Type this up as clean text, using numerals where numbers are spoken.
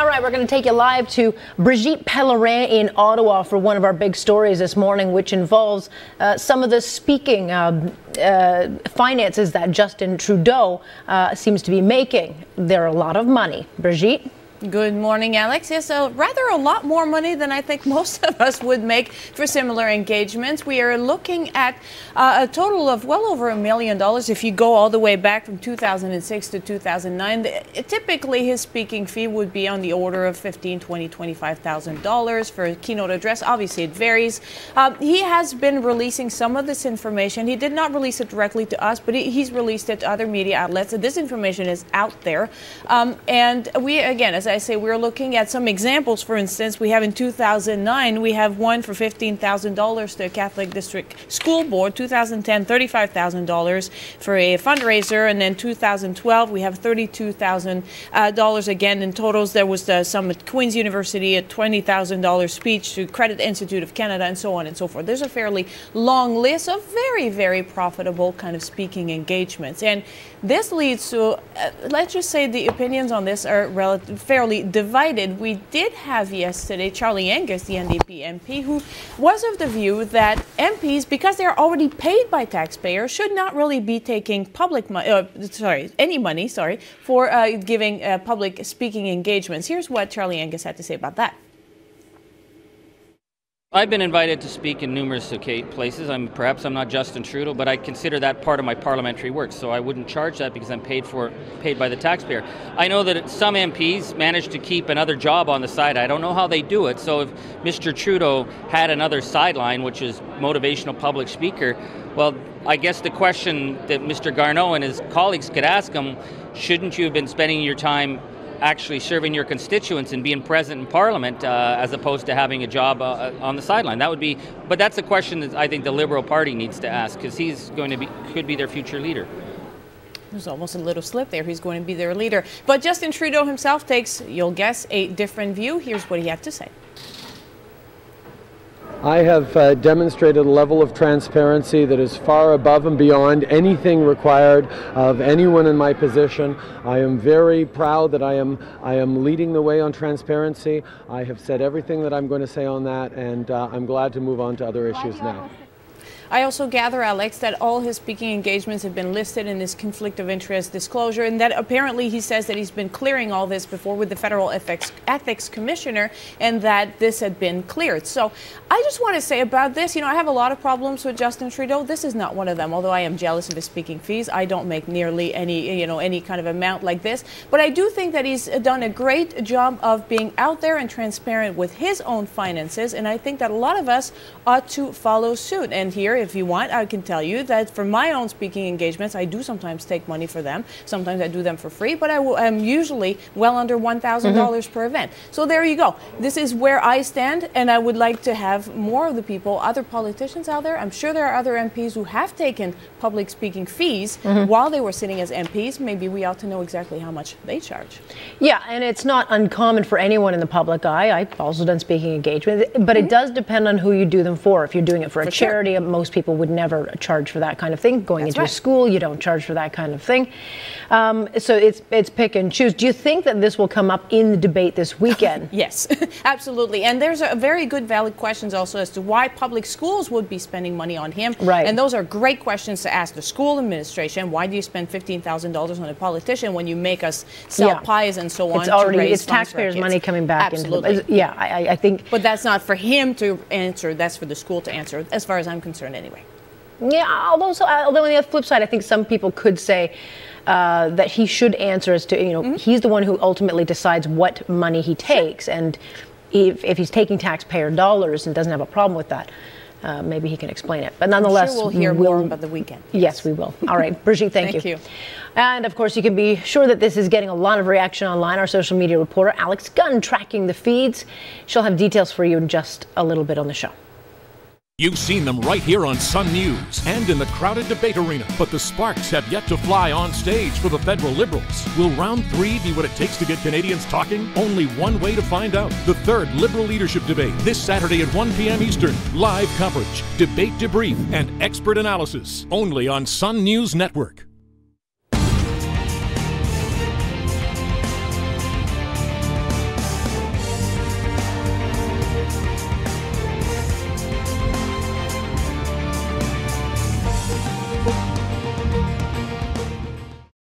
All right, we're going to take you live to Brigitte Pellerin in Ottawa for one of our big stories this morning, which involves some of the speaking finances that Justin Trudeau seems to be making. They're a lot of money. Brigitte? Good morning, Alex. Yes, rather a lot more money than I think most of us would make for similar engagements. We are looking at a total of well over $1 million if you go all the way back from 2006 to 2009. Typically, his speaking fee would be on the order of $15,000, $20,000, $25,000 for a keynote address. Obviously, it varies. He has been releasing some of this information. He did not release it directly to us, but he's released it to other media outlets. This information is out there. And we, again, as I say, we're looking at some examples. For instance, we have in 2009, we have one for $15,000 to a Catholic district school board, 2010, $35,000 for a fundraiser, and then 2012, we have $32,000 again in totals. There was some at Queen's University, a $20,000 speech to Credit Institute of Canada, and so on and so forth. There's a fairly long list of very, very profitable kind of speaking engagements. And this leads to, let's just say the opinions on this are fairly divided. We did have yesterday Charlie Angus, the NDP MP, who was of the view that MPs, because they're already paid by taxpayers, should not really be taking any money for giving public speaking engagements. Here's what Charlie Angus had to say about that. I've been invited to speak in numerous places. Perhaps I'm not Justin Trudeau, but I consider that part of my parliamentary work, so I wouldn't charge that because I'm paid by the taxpayer. I know that some MPs manage to keep another job on the side. I don't know how they do it, so if Mr. Trudeau had another sideline, which is motivational public speaker, well, I guess the question that Mr. Garneau and his colleagues could ask him, shouldn't you have been spending your time actually serving your constituents and being present in Parliament as opposed to having a job on the sideline? That would be, but that's a question that I think the Liberal Party needs to ask, because he's going to could be their future leader. There's almost a little slip there. He's going to be their leader. But Justin Trudeau himself takes, you'll guess, a different view. Here's what he had to say. I have demonstrated a level of transparency that is far above and beyond anything required of anyone in my position. I am very proud that I am leading the way on transparency. I have said everything that I'm going to say on that, and I'm glad to move on to other issues now. I also gather, Alex, that all his speaking engagements have been listed in this conflict of interest disclosure, and that apparently he says that he's been clearing all this before with the Federal Ethics Commissioner, and that this had been cleared. So I just want to say about this, I have a lot of problems with Justin Trudeau. This is not one of them, although I am jealous of his speaking fees. I don't make nearly any kind of amount like this. But I do think that he's done a great job of being out there and transparent with his own finances, and I think that a lot of us ought to follow suit. And here, if you want, I can tell you that for my own speaking engagements, I do sometimes take money for them. Sometimes I do them for free, but I'm usually well under $1,000 per event. So there you go. This is where I stand, and I would like to have more of the people, other politicians out there. I'm sure there are other MPs who have taken public speaking fees while they were sitting as MPs. Maybe we ought to know exactly how much they charge. Yeah, and it's not uncommon for anyone in the public eye. I've also done speaking engagements, but it does depend on who you do them for. If you're doing it for a charity, most people would never charge for that kind of thing. Going into a school, you don't charge for that kind of thing. So it's pick and choose. Do you think that this will come up in the debate this weekend? Yes, absolutely. And there's a very good, valid questions also as to why public schools would be spending money on him. Right. And those are great questions to ask the school administration. Why do you spend $15,000 on a politician when you make us sell pies and so on? It's taxpayers' money coming back into the, I think. But that's not for him to answer. That's for the school to answer, as far as I'm concerned anyway. Yeah, although on the flip side, I think some people could say that he should answer as to, he's the one who ultimately decides what money he takes. And if he's taking taxpayer dollars and doesn't have a problem with that, maybe he can explain it. But nonetheless, I'm sure we'll hear more about the weekend. Yes, we will. All right, Brigitte, thank you. And of course, you can be sure that this is getting a lot of reaction online. Our social media reporter, Alex Gunn, tracking the feeds. She'll have details for you in just a little bit on the show. You've seen them right here on Sun News and in the crowded debate arena, but the sparks have yet to fly on stage for the federal Liberals. Will round 3 be what it takes to get Canadians talking? Only one way to find out. The third Liberal leadership debate this Saturday at 1 p.m. Eastern. Live coverage, debate debrief, and expert analysis. Only on Sun News Network. Facebook,